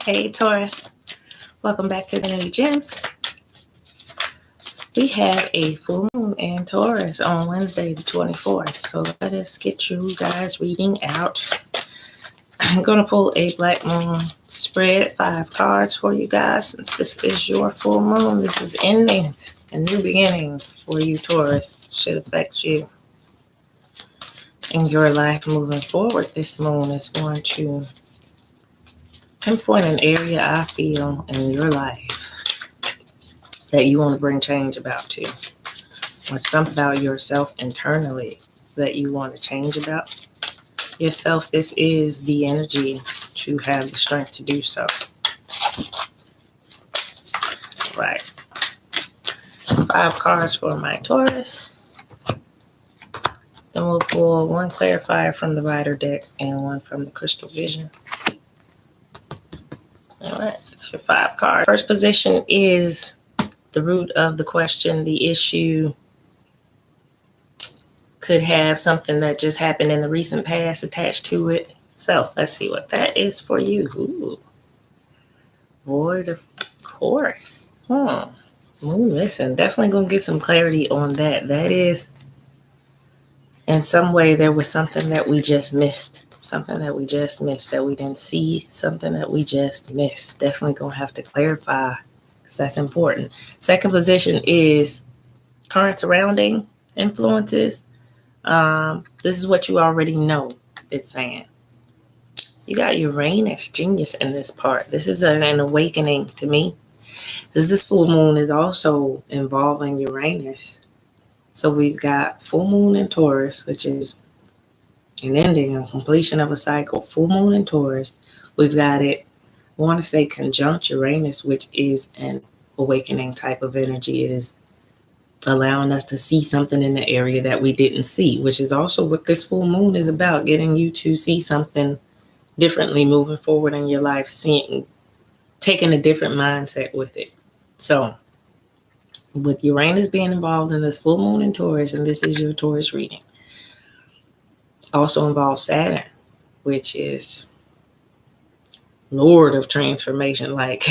Hey Taurus, welcome back to the Energy Gems. We have a full moon in Taurus on Wednesday the 24th. So let us get you guys reading out. I'm going to pull a black moon spread, 5 cards for you guys. Since this is your full moon, this is endings and new beginnings for you Taurus. Should affect you in your life moving forward. This moon is going to pinpoint an area I feel in your life that you want to bring change about to, or something about yourself internally that you want to change about yourself. This is the energy to have the strength to do so. Right. 5 cards for my Taurus. Then we'll pull 1 clarifier from the Rider deck and 1 from the Crystal Vision. All right, it's your 5 cards. First position is the root of the question, the issue. Could have something that just happened in the recent past attached to it. So let's see what that is for you. Ooh. Void of course. Moon, listen, definitely going to get some clarity on that. That is, in some way, there was something that we just missed. Something that we just missed, that we didn't see. Something that we just missed. Definitely going to have to clarify, because that's important. Second position is current surrounding influences. This is what you already know. It's saying you got Uranus genius in this part. This is an awakening to me. This full moon is also involving Uranus. So we've got full moon in Taurus, which is an ending, a completion of a cycle. Full moon in Taurus. We've got it, I want to say conjunct Uranus, which is an awakening type of energy. It is allowing us to see something in the area that we didn't see, which is also what this full moon is about, getting you to see something differently moving forward in your life, taking a different mindset with it. So with Uranus being involved in this full moon in Taurus, and this is your Taurus reading, also involves Saturn, which is Lord of transformation. Like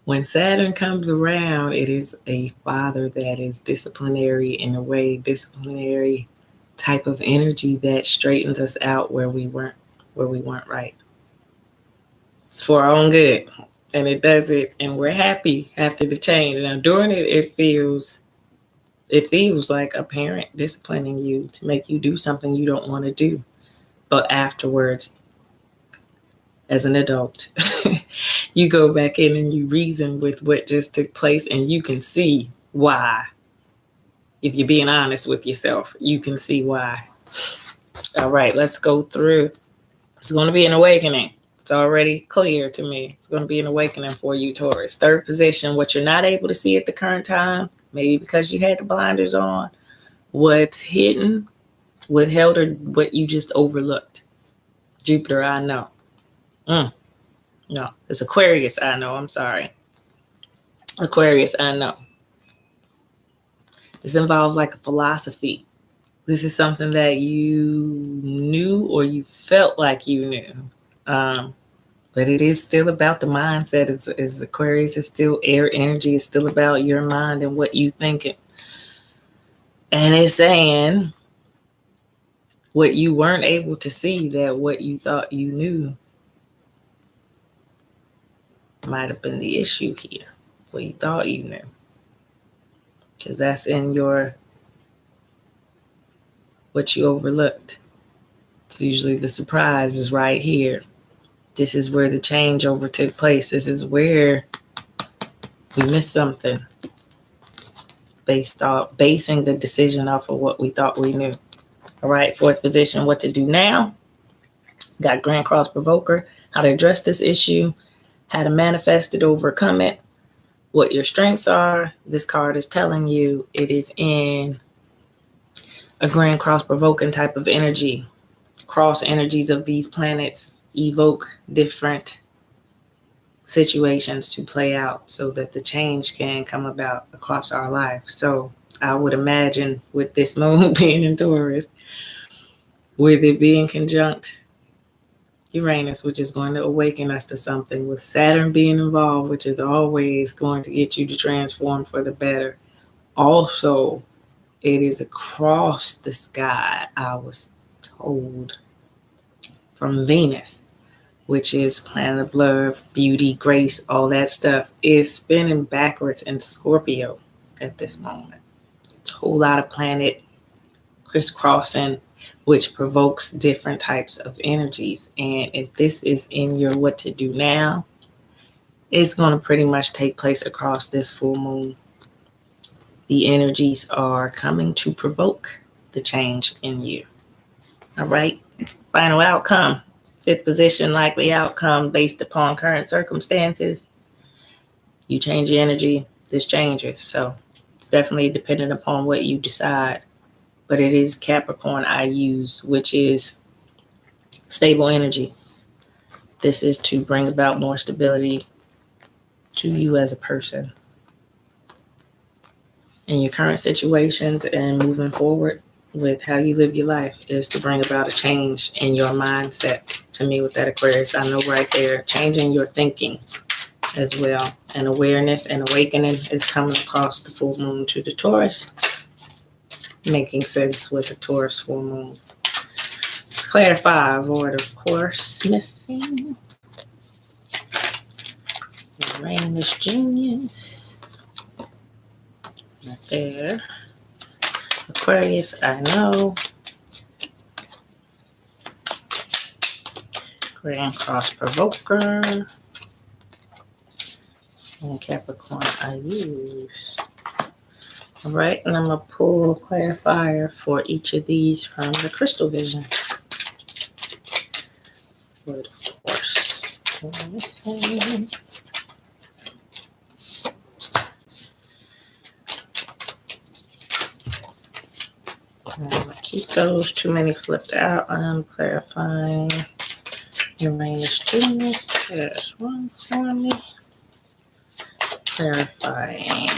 when Saturn comes around, it is a father that is disciplinary in a way, disciplinary type of energy that straightens us out where we weren't right. It's for our own good, and it does it, and we're happy after the change. Now during it, it feels like a parent disciplining you to make you do something you don't want to do, but afterwards, as an adult, you go back in and you reason with what just took place, and you can see why. If you're being honest with yourself, you can see why. All right, let's go through. It's going to be an awakening. It's already clear to me. It's going to be an awakening for you, Taurus. Third position, what you're not able to see at the current time, maybe because you had the blinders on, what's hidden, what held, or what you just overlooked. Jupiter, I know. No, it's Aquarius, I know. I'm sorry. Aquarius, I know. This involves like a philosophy. This is something that you knew or you felt like you knew. But it is still about the mindset. It's Aquarius is still air energy. It's still about your mind and what you thinking. And it's saying what you weren't able to see, that what you thought you knew might have been the issue here. What you thought you knew. Because that's in what you overlooked. It's usually the surprise is right here. This is where the changeover took place. This is where we missed something, basing the decision off of what we thought we knew. All right, fourth position, what to do now. Got Grand Cross Provoker, how to address this issue, how to manifest it, overcome it, what your strengths are. This card is telling you it is in a Grand Cross Provoking type of energy. Cross energies of these planets evoke different situations to play out so that the change can come about across our life. So I would imagine with this moon being in Taurus, with it being conjunct Uranus, which is going to awaken us to something, with Saturn being involved, which is always going to get you to transform for the better. Also, it is across the sky, I was told, from Venus, which is planet of love, beauty, grace, all that stuff, is spinning backwards in Scorpio at this moment. It's a whole lot of planet crisscrossing, which provokes different types of energies. And if this is in your what to do now, it's going to pretty much take place across this full moon. The energies are coming to provoke the change in you. All right. Final outcome. Fifth position, likely outcome based upon current circumstances. You change your energy, this changes. So it's definitely dependent upon what you decide. But it is Capricorn I use, which is stable energy. This is to bring about more stability to you as a person in your current situations, and moving forward with how you live your life is to bring about a change in your mindset. To me, with that Aquarius, I know right there, changing your thinking as well. And awareness and awakening is coming across the full moon to the Taurus, making sense with the Taurus full moon. Let's clarify. Void, of course, missing. Uranus Genius. Right there. Aquarius, I know. Grand Cross Provoker. And Capricorn I use. All right, and I'm going to pull a clarifier for each of these from the Crystal Vision. But of course, let me see. I'm going to keep those. Too many flipped out. I'm clarifying. Uranus Genius. There's one for me. Clarifying.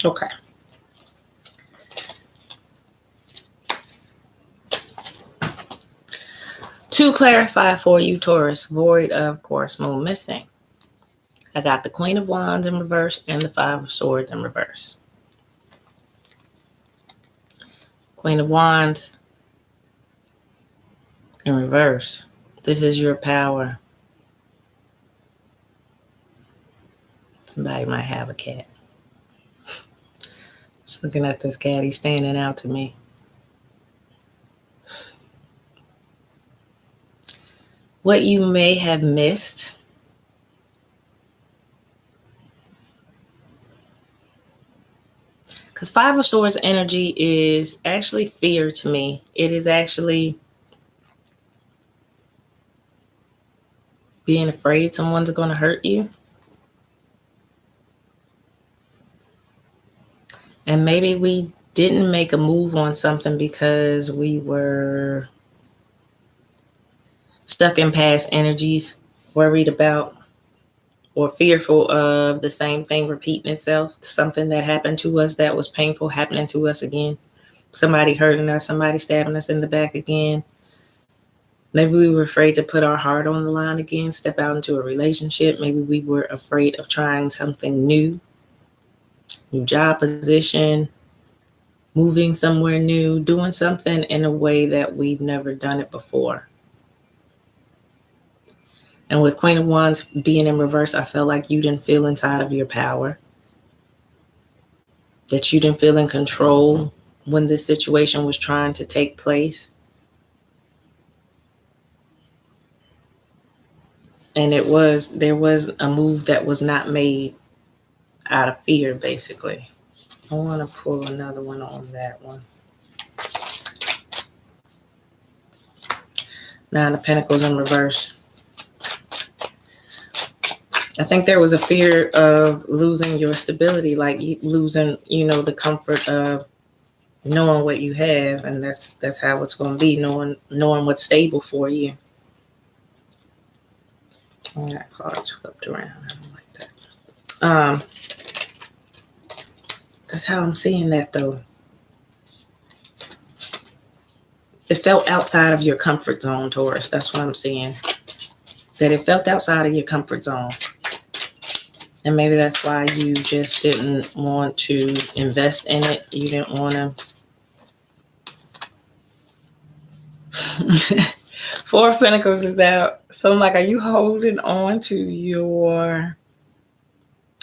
Okay. To clarify for you, Taurus, void, of course, moon missing. I got the Queen of Wands in reverse and the Five of Swords in reverse. Queen of Wands in reverse. This is your power. Somebody might have a cat. Just looking at this cat, he's standing out to me. What you may have missed because Five of Swords energy is actually fear to me. It is actually being afraid someone's going to hurt you. And maybe we didn't make a move on something because we were stuck in past energies, worried about or fearful of the same thing repeating itself. Something that happened to us that was painful happening to us again. Somebody hurting us, somebody stabbing us in the back again. Maybe we were afraid to put our heart on the line again, step out into a relationship. Maybe we were afraid of trying something new job position, moving somewhere new, doing something in a way that we've never done it before. And with Queen of Wands being in reverse, I felt like you didn't feel inside of your power, that you didn't feel in control when this situation was trying to take place. And there was a move that was not made out of fear, basically. I want to pull another one on that one. Nine of Pentacles in reverse. I think there was a fear of losing your stability, like losing, the comfort of knowing what you have, and that's how it's going to be, knowing what's stable for you. Oh, that card's flipped around. I don't like that. That's how I'm seeing that, though. It felt outside of your comfort zone, Taurus. That's what I'm seeing. That it felt outside of your comfort zone. And maybe that's why you just didn't want to invest in it. You didn't want to. Four of Pentacles is out. So I'm like, are you holding on to your...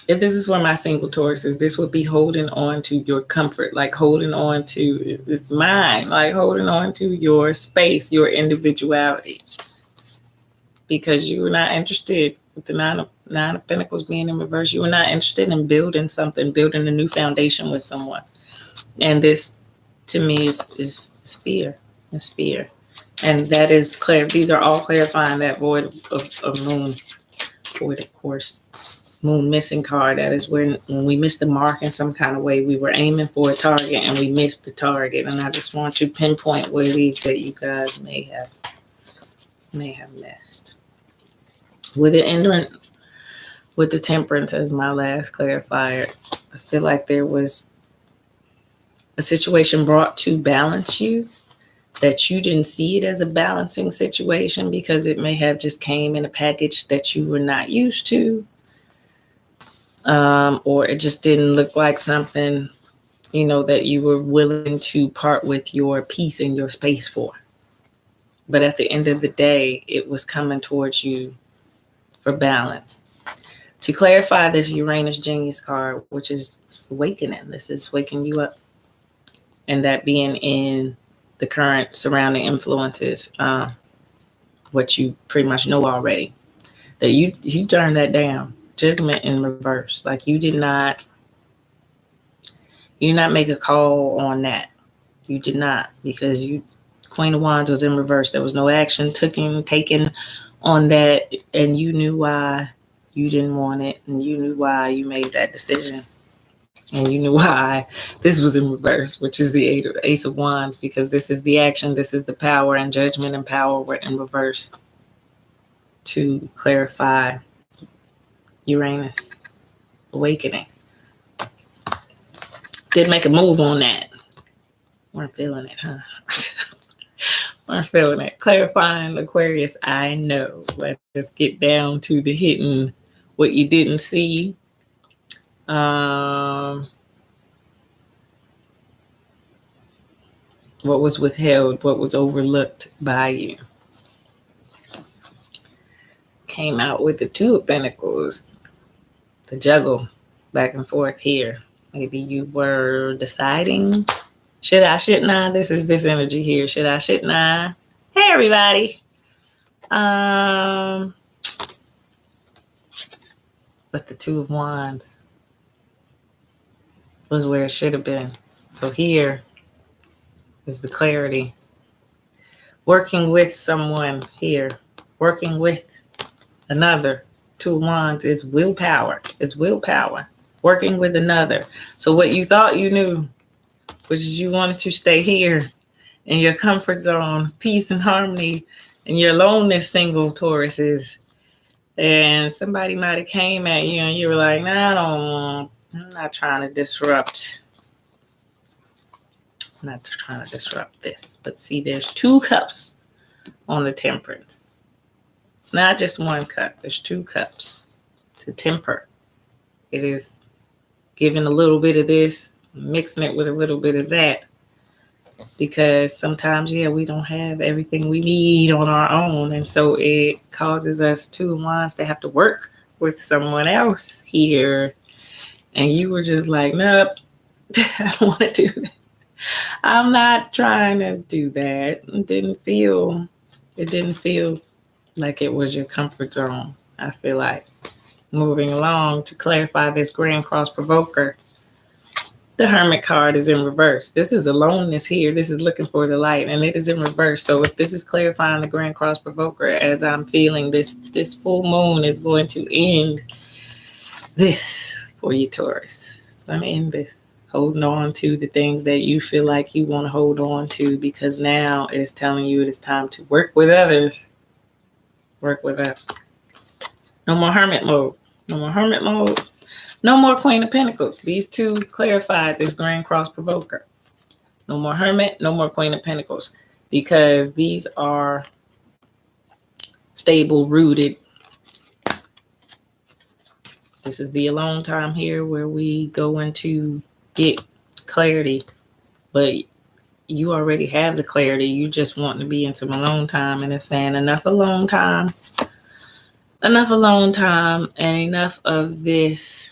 If this is for my single Tauruses, this would be holding on to your comfort, like holding on to, it's mine, like holding on to your space, your individuality. Because you were not interested with the nine of Pentacles being in reverse. You were not interested in building something, building a new foundation with someone. And this, to me, is fear. It's fear. And that is clear. These are all clarifying that void of moon. Void, of course. Moon missing card. That is when we missed the mark in some kind of way. We were aiming for a target and we missed the target. And I just want to pinpoint where these that you guys may have missed. With the Temperance as my last clarifier, I feel like there was a situation brought to balance you that you didn't see it as a balancing situation because it may have just came in a package that you were not used to. Or it just didn't look like something, that you were willing to part with your peace and your space for. But at the end of the day, it was coming towards you for balance. To clarify this Uranus Genius card, which is awakening, this is waking you up. And that being in the current surrounding influences, what you pretty much know already, that you turned that down. Judgment in reverse. Like you did not make a call on that. You did not, because Queen of Wands was in reverse. There was no action taken on that, and you knew why you didn't want it, and you knew why you made that decision, and you knew why this was in reverse, which is the Ace of Wands, because this is the action, this is the power, and Judgment and power were in reverse to clarify Uranus awakening. Did make a move on that. Weren't feeling it, huh? Weren't feeling it. Clarifying Aquarius, I know. Let's get down to the hitting what you didn't see. What was withheld, what was overlooked by you. Came out with the Two of Pentacles. The juggle back and forth here. Maybe you were deciding, should I, shouldn't I? This is this energy here. Should I, shouldn't I? Hey, everybody. But the Two of Wands was where it should have been. So here is the clarity. Working with someone here. Working with another. Two of Wands is willpower. It's willpower. Working with another. So what you thought you knew, which is you wanted to stay here in your comfort zone, peace and harmony, and your aloneness, single Tauruses. And somebody might have came at you and you were like, nah, I'm not trying to disrupt. I'm not trying to disrupt this. But see, there's 2 cups on the Temperance. It's not just 1 cup. There's 2 cups to temper. It is giving a little bit of this, mixing it with a little bit of that. Because sometimes, we don't have everything we need on our own. And so it causes us Two of Wands to have to work with someone else here. And you were just like, nope, I don't want to do that. I'm not trying to do that. It didn't feel like it was your comfort zone. I feel like moving along to clarify this Grand Cross Provoker. The Hermit card is in reverse. This is aloneness here. This is looking for the light, and it is in reverse. So if this is clarifying the Grand Cross Provoker, as I'm feeling this full moon is going to end this for you, Taurus. It's going to end this. Holding on to the things that you feel like you want to hold on to, because now it is telling you it is time to work with others. Work with us. No more hermit mode. No more hermit mode. No more Queen of Pentacles. These two clarified this Grand Cross Provoker. No more Hermit, no more Queen of Pentacles. Because these are stable, rooted. This is the alone time here where we go into get clarity. But you already have the clarity. You just want to be in some alone time. And it's saying enough alone time. Enough alone time and enough of this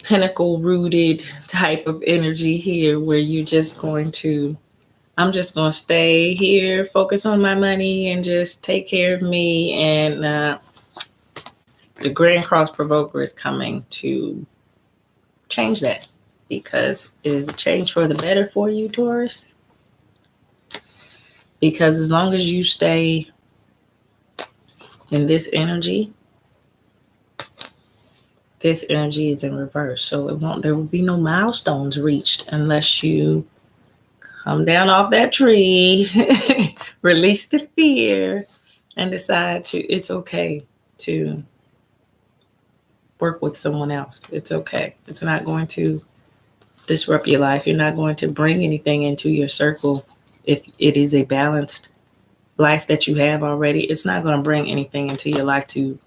pinnacle rooted type of energy here where you're just going to, I'm just going to stay here, focus on my money and just take care of me. And the Grand Cross Provoker is coming to change that because it is a change for the better for you, Taurus. Because as long as you stay in this energy is in reverse. So there will be no milestones reached unless you come down off that tree, release the fear, and decide it's okay to work with someone else. It's okay. It's not going to disrupt your life. You're not going to bring anything into your circle. If it is a balanced life that you have already, it's not going to bring anything into your life to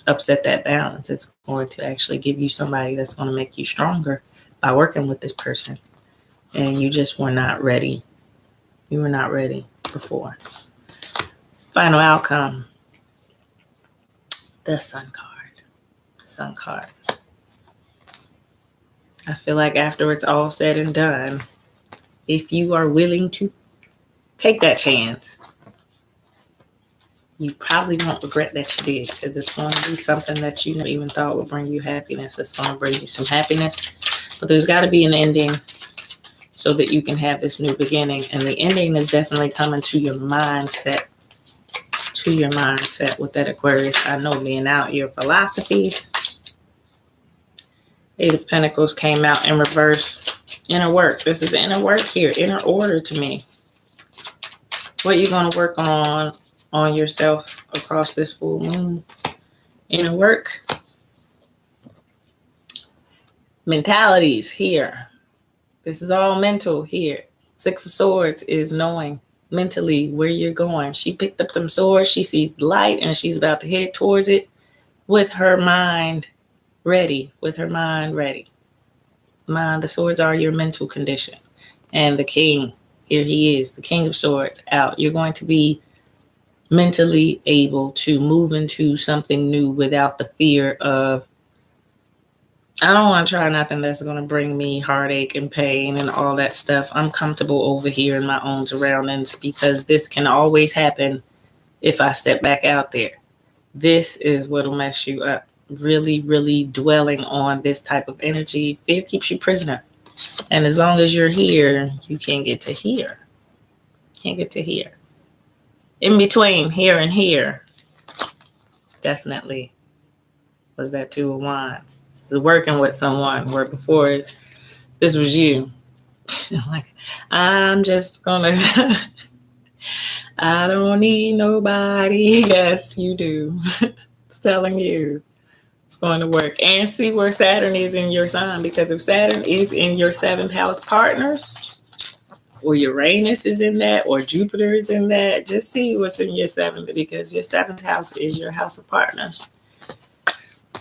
upset that balance. It's going to actually give you somebody that's going to make you stronger by working with this person. And you just were not ready. You were not ready before. Final outcome. The Sun card. Sun card. I feel like after it's all said and done, if you are willing to take that chance, you probably won't regret that you did, because it's going to be something that you never even thought would bring you happiness. It's going to bring you some happiness, but there's got to be an ending so that you can have this new beginning. And the ending is definitely coming to your mindset. To your mindset with that Aquarius. I know being out your philosophies. Eight of Pentacles came out in reverse. Inner work. This is inner work here. Inner order to me. What you're going to work on yourself across this full moon. Inner work. Mentalities here. This is all mental here. Six of Swords is knowing mentally where you're going. She picked up them swords. She sees the light and she's about to head towards it with her mind ready. With her mind ready. The swords are your mental condition. And the king, here he is, the King of Swords out. You're going to be mentally able to move into something new without the fear of, I don't want to try nothing that's going to bring me heartache and pain and all that stuff. I'm comfortable over here in my own surroundings because this can always happen if I step back out there. This is what'll mess you up. Really, really dwelling on this type of energy. Fear keeps you prisoner. And as long as you're here, you can't get to here. Can't get to here. In between here and here, definitely was that Two of Wands. This is working with someone where before this was you. Like, I'm just gonna, I don't need nobody. Yes, you do. It's telling you it's going to work. And see where Saturn is in your sign, because if Saturn is in your 7th house partners, or Uranus is in that, or Jupiter is in that, just see what's in your 7th, because your 7th house is your house of partners.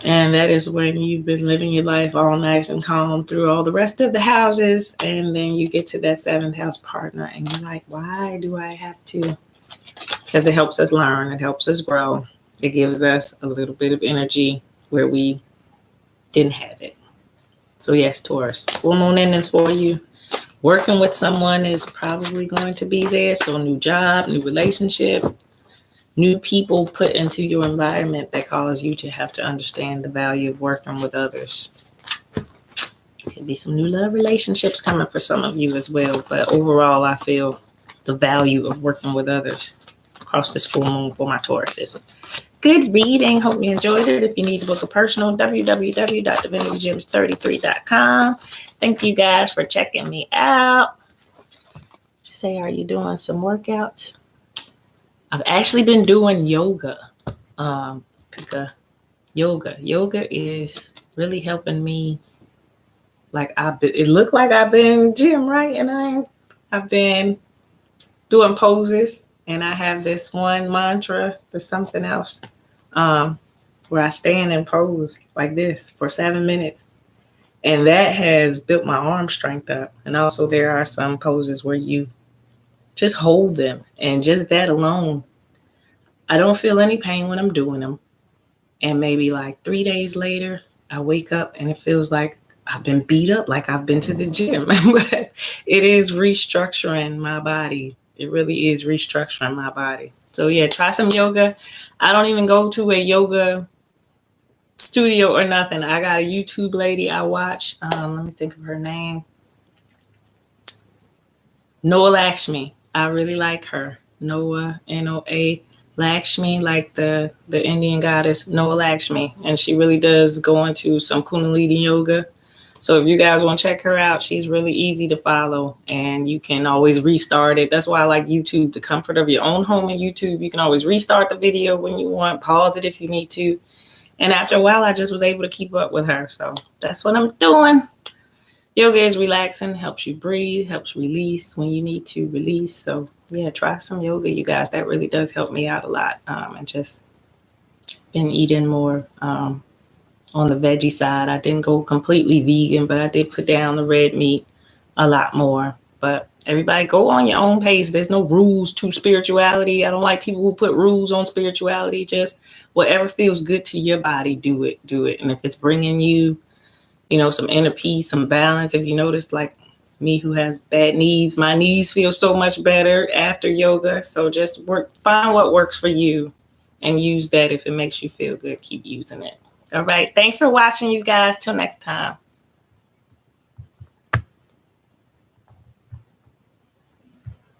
And that is when you've been living your life all nice and calm through all the rest of the houses. And then you get to that 7th house partner and you're like, why do I have to? Because it helps us learn. It helps us grow. It gives us a little bit of energy where we didn't have it. So yes, Taurus, full moon endings for you. Working with someone is probably going to be there. So new job, new relationship, new people put into your environment that cause you to have to understand the value of working with others. Could be some new love relationships coming for some of you as well. But overall, I feel the value of working with others across this full moon for my Tauruses. Good reading. Hope you enjoyed it. If you need to book a personal, www.divinitygems33.com. Thank you guys for checking me out. Say, are you doing some workouts? I've actually been doing yoga. Pick a yoga. Yoga is really helping me. Like it looked like I've been in the gym, right? And I've been doing poses, and I have this one mantra, there's something else, where I stand and pose like this for 7 minutes. And that has built my arm strength up. And also there are some poses where you just hold them. And just that alone, I don't feel any pain when I'm doing them. And maybe like 3 days later, I wake up and it feels like I've been beat up, like I've been to the gym. But it is restructuring my body. It really is restructuring my body. So yeah, try some yoga. I don't even go to a yoga studio or nothing. I got a YouTube lady I watch. Let me think of her name. Noah Lakshmi. I really like her. Noah, Noa Lakshmi, like the Indian goddess Noah Lakshmi. And she really does go into some Kundalini yoga. So if you guys want to check her out, she's really easy to follow and you can always restart it. That's why I like YouTube, the comfort of your own home in YouTube. You can always restart the video when you want, pause it if you need to. And after a while, I just was able to keep up with her. So that's what I'm doing. Yoga is relaxing, helps you breathe, helps release when you need to release. So yeah, try some yoga, you guys. That really does help me out a lot. And just been eating more on the veggie side. I didn't go completely vegan, but I did put down the red meat a lot more. But everybody go on your own pace. There's no rules to spirituality. I don't like people who put rules on spirituality. Just whatever feels good to your body, do it. And if it's bringing you, some inner peace, some balance. If you notice, like me who has bad knees, my knees feel so much better after yoga. So just find what works for you and use that. If it makes you feel good, keep using it. All right. Thanks for watching, you guys. Till next time.